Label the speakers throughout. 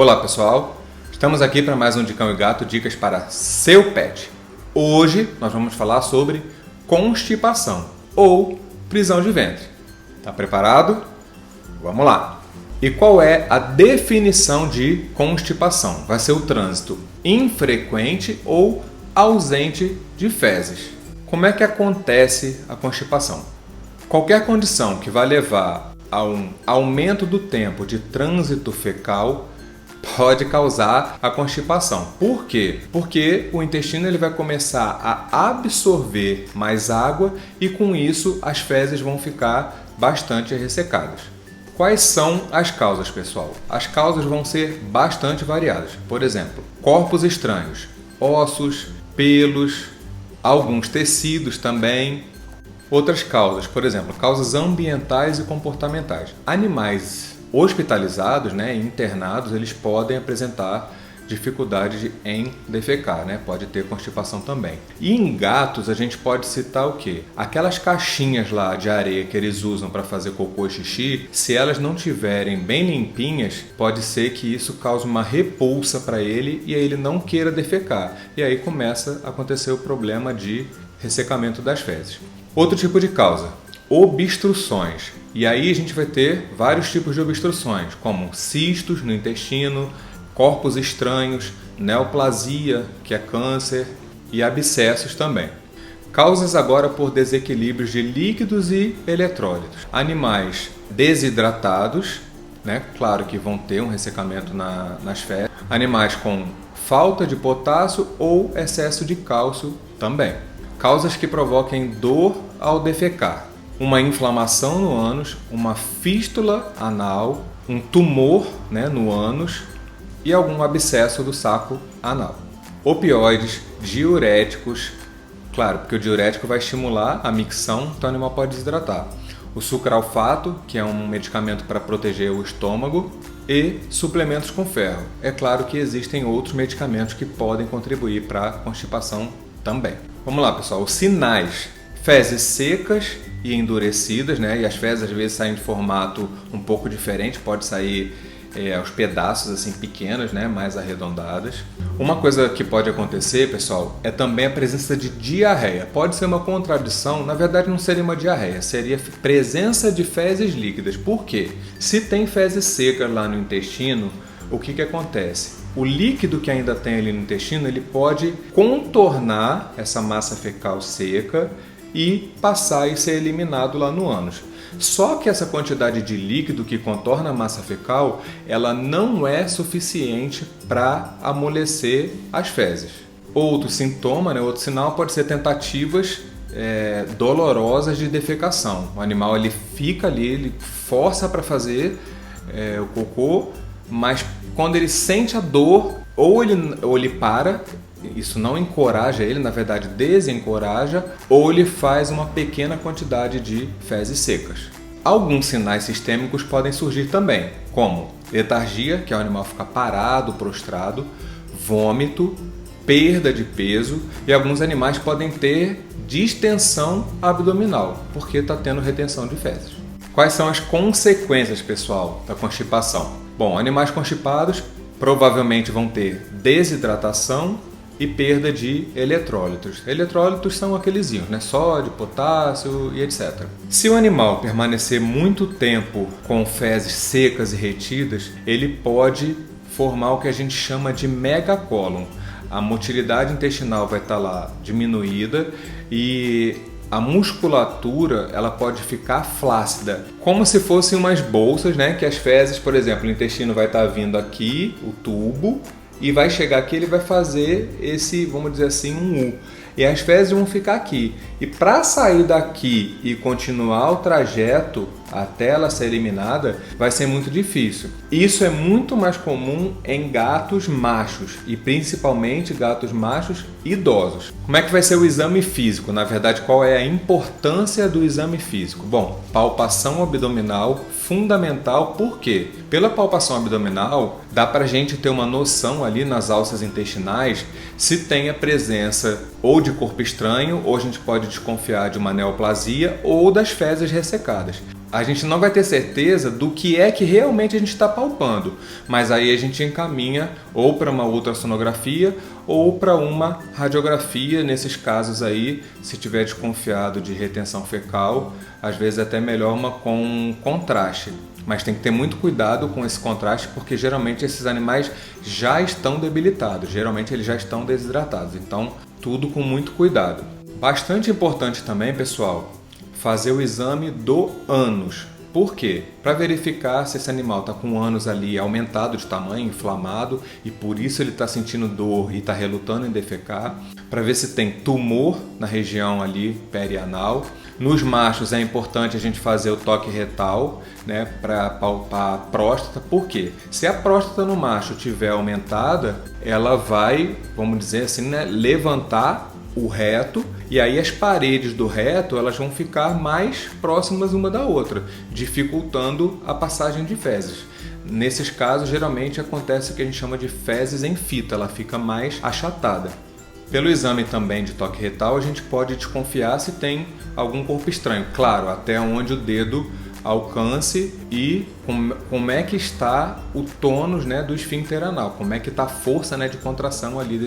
Speaker 1: Olá pessoal, estamos aqui para mais um de Cão e Gato, dicas para seu pet. Hoje nós vamos falar sobre constipação ou prisão de ventre. Tá preparado? Vamos lá! E qual é a definição de constipação? Vai ser o trânsito infrequente ou ausente de fezes. Como é que acontece a constipação? Qualquer condição que vai levar a um aumento do tempo de trânsito fecal pode causar a constipação. Por quê? Porque o intestino ele vai começar a absorver mais água e com isso as fezes vão ficar bastante ressecadas. Quais são as causas, pessoal? As causas vão ser bastante variadas. Por exemplo, corpos estranhos, ossos, pelos, alguns tecidos também. Outras causas, por exemplo, causas ambientais e comportamentais. Animais hospitalizados, internados, eles podem apresentar dificuldade em defecar, pode ter constipação também. E em gatos a gente pode citar o quê? Aquelas caixinhas lá de areia que eles usam para fazer cocô e xixi, se elas não tiverem bem limpinhas, pode ser que isso cause uma repulsa para ele e aí ele não queira defecar. E aí começa a acontecer o problema de ressecamento das fezes. Outro tipo de causa, obstruções. E aí a gente vai ter vários tipos de obstruções, como cistos no intestino, corpos estranhos, neoplasia, que é câncer, e abscessos também. Causas agora por desequilíbrios de líquidos e eletrólitos. Animais desidratados, claro que vão ter um ressecamento nas fezes. Animais com falta de potássio ou excesso de cálcio também. Causas que provoquem dor ao defecar. Uma inflamação no ânus, uma fístula anal, um tumor no ânus e algum abscesso do saco anal. Opioides, diuréticos, claro, porque o diurético vai estimular a micção, então o animal pode desidratar. O sucralfato, que é um medicamento para proteger o estômago, e suplementos com ferro. É claro que existem outros medicamentos que podem contribuir para a constipação também. Vamos lá, pessoal, os sinais. Fezes secas e endurecidas, e as fezes às vezes saem de formato um pouco diferente, pode sair aos pedaços assim pequenas, mais arredondadas. Uma coisa que pode acontecer, pessoal, é também a presença de diarreia. Pode ser uma contradição, na verdade não seria uma diarreia, seria presença de fezes líquidas. Por quê? Se tem fezes secas lá no intestino, o que acontece? O líquido que ainda tem ali no intestino, ele pode contornar essa massa fecal seca e passar e ser eliminado lá no ânus. Só que essa quantidade de líquido que contorna a massa fecal, ela não é suficiente para amolecer as fezes. Outro sintoma, outro sinal pode ser tentativas dolorosas de defecação. O animal ele fica ali, ele força para fazer o cocô, mas quando ele sente a dor, ou ele para, isso não encoraja ele, na verdade desencoraja, ou ele faz uma pequena quantidade de fezes secas. Alguns sinais sistêmicos podem surgir também, como letargia, que é o animal ficar parado, prostrado, vômito, perda de peso, e alguns animais podem ter distensão abdominal, porque está tendo retenção de fezes. Quais são as consequências, pessoal, da constipação? Bom, animais constipados provavelmente vão ter desidratação e perda de eletrólitos. Eletrólitos são aqueles íons, sódio, potássio e etc. Se o animal permanecer muito tempo com fezes secas e retidas, ele pode formar o que a gente chama de megacólon. A motilidade intestinal vai estar lá diminuída e a musculatura ela pode ficar flácida, como se fossem umas bolsas, que as fezes, por exemplo, o intestino vai estar vindo aqui, o tubo, e vai chegar aqui, ele vai fazer esse, vamos dizer assim, um U. E as fezes vão ficar aqui. E para sair daqui e continuar o trajeto até ela ser eliminada, vai ser muito difícil. Isso é muito mais comum em gatos machos e principalmente gatos machos idosos. Como é que vai ser o exame físico? Na verdade, qual é a importância do exame físico? Bom, palpação abdominal fundamental, por quê? Pela palpação abdominal, dá para a gente ter uma noção ali nas alças intestinais se tem a presença ou de corpo estranho, ou a gente pode desconfiar de uma neoplasia ou das fezes ressecadas. a gente não vai ter certeza do que é que realmente a gente está palpando, mas aí a gente encaminha ou para uma ultrassonografia ou para uma radiografia. Nesses casos aí, se tiver desconfiado de retenção fecal, às vezes é até melhor uma com contraste, mas tem que ter muito cuidado com esse contraste, porque geralmente esses animais já estão debilitados, geralmente eles já estão desidratados, então tudo com muito cuidado. Bastante importante também, pessoal, fazer o exame do ânus. Por quê? Para verificar se esse animal está com o ânus ali aumentado de tamanho, inflamado, e por isso ele está sentindo dor e está relutando em defecar. Para ver se tem tumor na região ali perianal. Nos machos é importante a gente fazer o toque retal, né, para palpar a próstata. Por quê? Se a próstata no macho estiver aumentada, ela vai, vamos dizer assim, né, levantar o reto, e aí as paredes do reto elas vão ficar mais próximas uma da outra, dificultando a passagem de fezes. Nesses casos, geralmente acontece o que a gente chama de fezes em fita, ela fica mais achatada. Pelo exame também de toque retal, a gente pode desconfiar se tem algum corpo estranho, claro, até onde o dedo alcance, e como é que está o tônus, né, do esfíncter anal, como é que está a força, né, de contração ali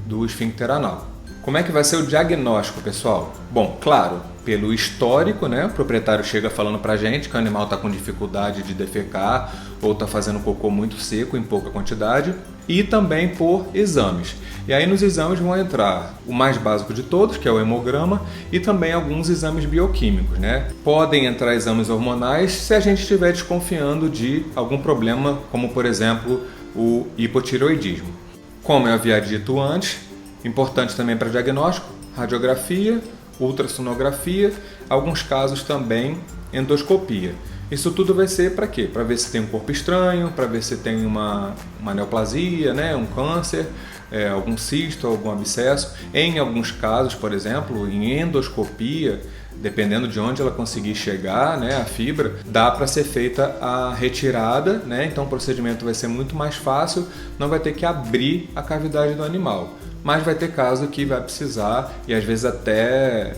Speaker 1: do esfíncter anal. Como é que vai ser o diagnóstico, pessoal? Bom, claro, pelo histórico, né? O proprietário chega falando pra gente que o animal está com dificuldade de defecar ou está fazendo cocô muito seco em pouca quantidade, e também por exames. E aí nos exames vão entrar o mais básico de todos, que é o hemograma, e também alguns exames bioquímicos, né? Podem entrar exames hormonais se a gente estiver desconfiando de algum problema, como por exemplo o hipotireoidismo. Como eu havia dito antes, importante também para diagnóstico, radiografia, ultrassonografia, alguns casos também endoscopia. Isso tudo vai ser para quê? Para ver se tem um corpo estranho, para ver se tem uma neoplasia, né? Um câncer, algum cisto, algum abscesso. Em alguns casos, por exemplo, em endoscopia, dependendo de onde ela conseguir chegar, né, a fibra, dá para ser feita a retirada, né? Então o procedimento vai ser muito mais fácil, não vai ter que abrir a cavidade do animal. Mas vai ter caso que vai precisar, e às vezes até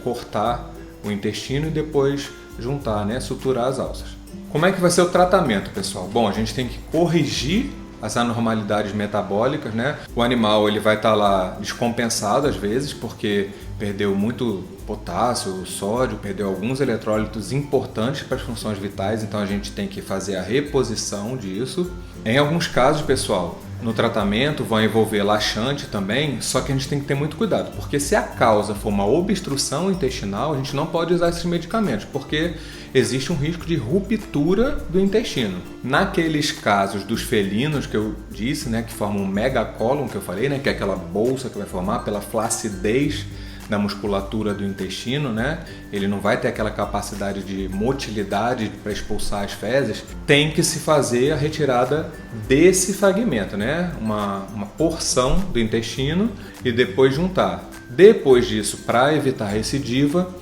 Speaker 1: cortar o intestino e depois juntar, né, suturar as alças. Como é que vai ser o tratamento, pessoal? Bom, a gente tem que corrigir as anormalidades metabólicas, né? O animal ele vai estar lá descompensado às vezes, porque perdeu muito potássio, sódio, perdeu alguns eletrólitos importantes para as funções vitais, então a gente tem que fazer a reposição disso. Em alguns casos, pessoal, no tratamento vão envolver laxante também, só que a gente tem que ter muito cuidado, porque se a causa for uma obstrução intestinal, a gente não pode usar esses medicamentos, porque existe um risco de ruptura do intestino. Naqueles casos dos felinos que eu disse, né, que formam um megacólon, que eu falei, né, que é aquela bolsa que vai formar pela flacidez da musculatura do intestino, né? Ele não vai ter aquela capacidade de motilidade para expulsar as fezes. Tem que se fazer a retirada desse fragmento, né? Uma porção do intestino e depois juntar. Depois disso, para evitar recidiva,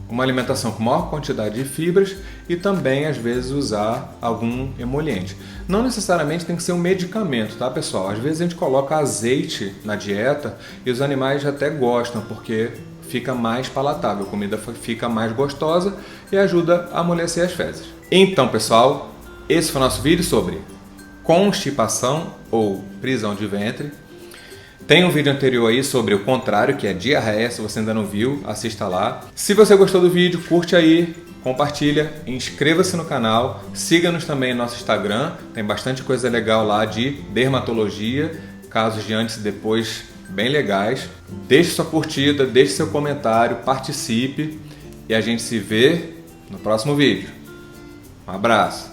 Speaker 1: uma alimentação com maior quantidade de fibras e também, às vezes, usar algum emoliente. Não necessariamente tem que ser um medicamento, tá, pessoal? Às vezes a gente coloca azeite na dieta e os animais até gostam, porque fica mais palatável, a comida fica mais gostosa e ajuda a amolecer as fezes. Então, pessoal, esse foi o nosso vídeo sobre constipação ou prisão de ventre. Tem um vídeo anterior aí sobre o contrário, que é diarreia. Se você ainda não viu, assista lá. Se você gostou do vídeo, curte aí, compartilha, inscreva-se no canal, siga-nos também no nosso Instagram, tem bastante coisa legal lá de dermatologia, casos de antes e depois bem legais. Deixe sua curtida, deixe seu comentário, participe e a gente se vê no próximo vídeo. Um abraço!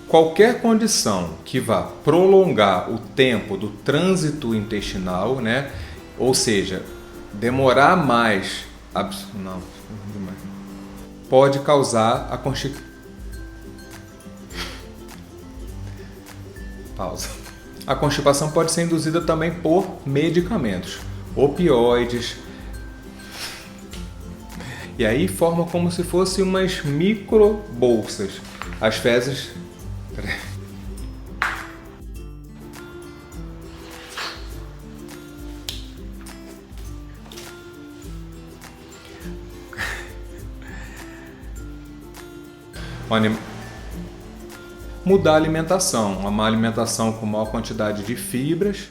Speaker 1: Qualquer condição que vá prolongar o tempo do trânsito intestinal, né? Ou seja, demorar mais, pode causar a constipação. Pausa. A constipação pode ser induzida também por medicamentos, opioides. E aí forma como se fossem umas micro bolsas. As fezes. Mudar a alimentação, uma alimentação com maior quantidade de fibras